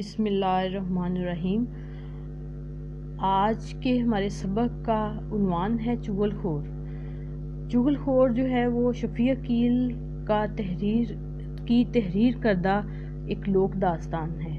بسم اللہ الرحمن الرحیم۔ آج کے ہمارے سبق کا عنوان ہے چغل خور۔ چغل خور جو ہے وہ شفیع عقیل کا تحریر کردہ ایک لوک داستان ہے۔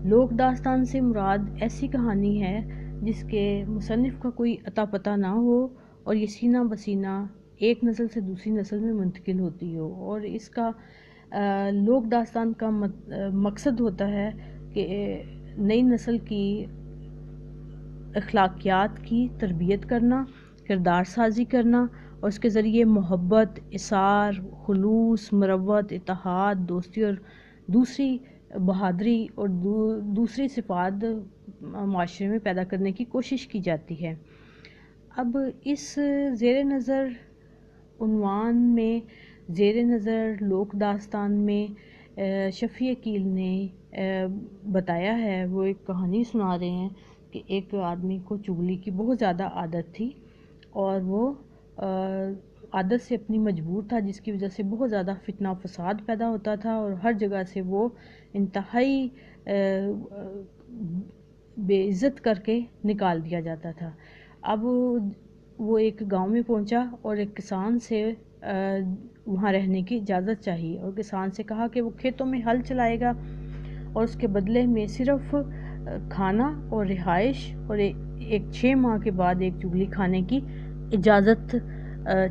لوک داستان سے مراد ایسی کہانی ہے جس کے مصنف کا کوئی اتا پتہ نہ ہو اور یہ سینہ بسینہ ایک نسل سے دوسری نسل میں منتقل ہوتی ہو، اور اس کا لوک داستان کا مقصد ہوتا ہے کہ نئی نسل کی اخلاقیات کی تربیت کرنا، کردار سازی کرنا، اور اس کے ذریعے محبت، اثار، خلوص، مروت، اتحاد، دوستی اور دوسری بہادری اور دوسری صفات معاشرے میں پیدا کرنے کی کوشش کی جاتی ہے۔ اب اس زیر نظر عنوان میں، زیر نظر لوک داستان میں شفیع عقیل نے بتایا ہے، وہ ایک کہانی سنا رہے ہیں کہ ایک آدمی کو چغلی کی بہت زیادہ عادت تھی اور وہ عادت سے اپنی مجبور تھا، جس کی وجہ سے بہت زیادہ فتنہ و فساد پیدا ہوتا تھا اور ہر جگہ سے وہ انتہائی بے عزت کر کے نکال دیا جاتا تھا۔ اب وہ ایک گاؤں میں پہنچا اور ایک کسان سے وہاں رہنے کی اجازت چاہیے، اور کسان سے کہا کہ وہ کھیتوں میں ہل چلائے گا اور اس کے بدلے میں صرف کھانا اور رہائش اور ایک 6 ماہ کے بعد ایک چغلی کھانے کی اجازت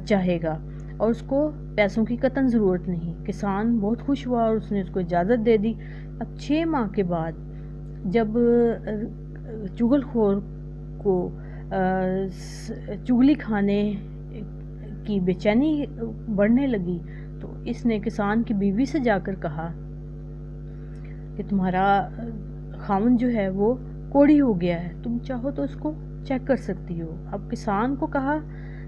چاہے گا، اور اس کو پیسوں کی قطعاً ضرورت نہیں۔ کسان بہت خوش ہوا اور اس نے اس کو اجازت دے دی۔ اب 6 ماہ کے بعد جب چغل خور کو چغلی کھانے کی بے چینی بڑھنے لگی تو اس نے کسان کی بیوی سے جا کر کہا کہ تمہارا خاوند جو ہے وہ کوڑی ہو گیا ہے، تم چاہو تو اس کو چیک کر سکتی ہو۔ اب کسان کو کہا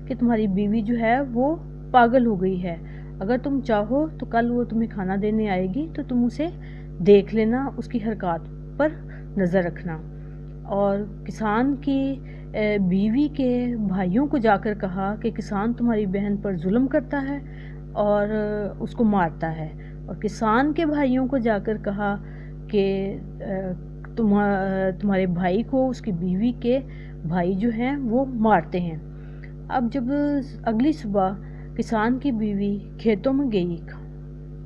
کہ تمہاری بیوی جو ہے وہ پاگل ہو گئی ہے، اگر تم چاہو تو کل وہ تمہیں کھانا دینے آئے گی تو تم اسے دیکھ لینا، اس کی حرکات پر نظر رکھنا۔ اور کسان کی بیوی کے بھائیوں کو جا کر کہا کہ کسان تمہاری بہن پر ظلم کرتا ہے اور اس کو مارتا ہے، اور کسان کے بھائیوں کو جا کر کہا کہ تمہارے بھائی کو اس کی بیوی کے بھائی جو ہیں وہ مارتے ہیں۔ اب جب اگلی صبح کسان کی بیوی کھیتوں میں گئی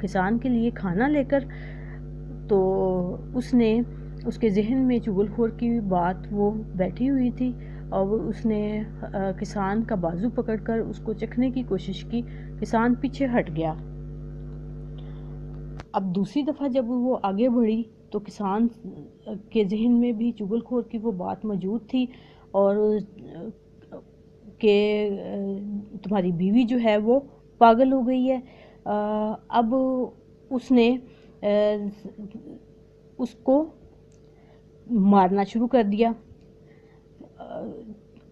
کسان کے لیے کھانا لے کر، تو اس کے ذہن میں چغل خور کی بات وہ بیٹھی ہوئی تھی، اور اس نے کسان کا بازو پکڑ کر اس کو چکھنے کی کوشش کی۔ کسان پیچھے ہٹ گیا۔ اب دوسری دفعہ جب وہ آگے بڑھی تو کسان کے ذہن میں بھی چغل خور کی وہ بات موجود تھی، اور کہ تمہاری بیوی جو ہے وہ پاگل ہو گئی ہے۔ اب اس نے اس کو مارنا شروع کر دیا۔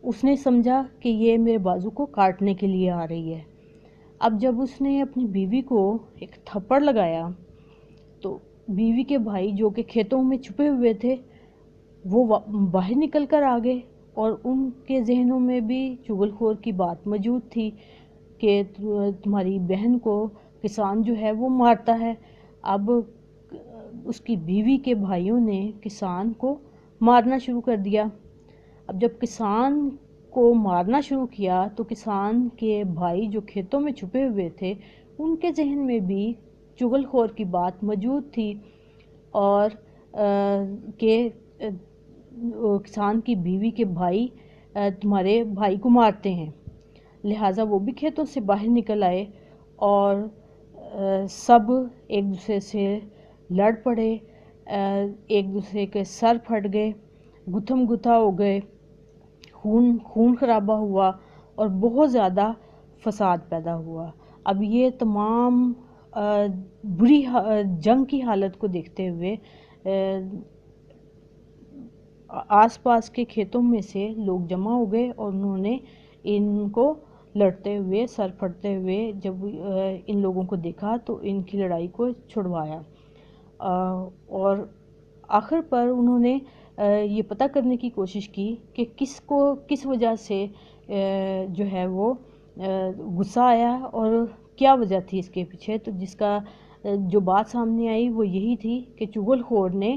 اس نے سمجھا کہ یہ میرے بازو کو کاٹنے کے لیے آ رہی ہے۔ اب جب اس نے اپنی بیوی کو ایک تھپڑ لگایا تو بیوی کے بھائی جو کہ کھیتوں میں چھپے ہوئے تھے وہ باہر نکل کر آ گئے، اور ان کے ذہنوں میں بھی چغل خور کی بات موجود تھی کہ تمہاری بہن کو کسان جو ہے وہ مارتا ہے۔ اب اس کی بیوی کے بھائیوں نے کسان کو مارنا شروع کر دیا۔ اب جب کسان کو مارنا شروع کیا تو کسان کے بھائی جو کھیتوں میں چھپے ہوئے تھے ان کے ذہن میں بھی چغل خور کی بات موجود تھی، اور کہ کسان کی بیوی کے بھائی تمہارے بھائی کو مارتے ہیں، لہٰذا وہ بھی کھیتوں سے باہر نکل آئے اور سب ایک دوسرے سے لڑ پڑے، ایک دوسرے کے سر پھٹ گئے، گتھم گتھا ہو گئے، خون خرابہ ہوا اور بہت زیادہ فساد پیدا ہوا۔ اب یہ تمام بری جنگ کی حالت کو دیکھتے ہوئے آس پاس کے کھیتوں میں سے لوگ جمع ہو گئے، اور انہوں نے ان کو لڑتے ہوئے، سر پھٹتے ہوئے جب ان لوگوں کو دیکھا تو ان کی لڑائی کو چھڑوایا، اور آخر پر انہوں نے یہ پتہ کرنے کی کوشش کی کہ کس وجہ سے جو ہے وہ غصہ آیا اور کیا وجہ تھی اس کے پیچھے۔ تو جس کا جو بات سامنے آئی وہ یہی تھی کہ چغل خور نے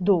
2,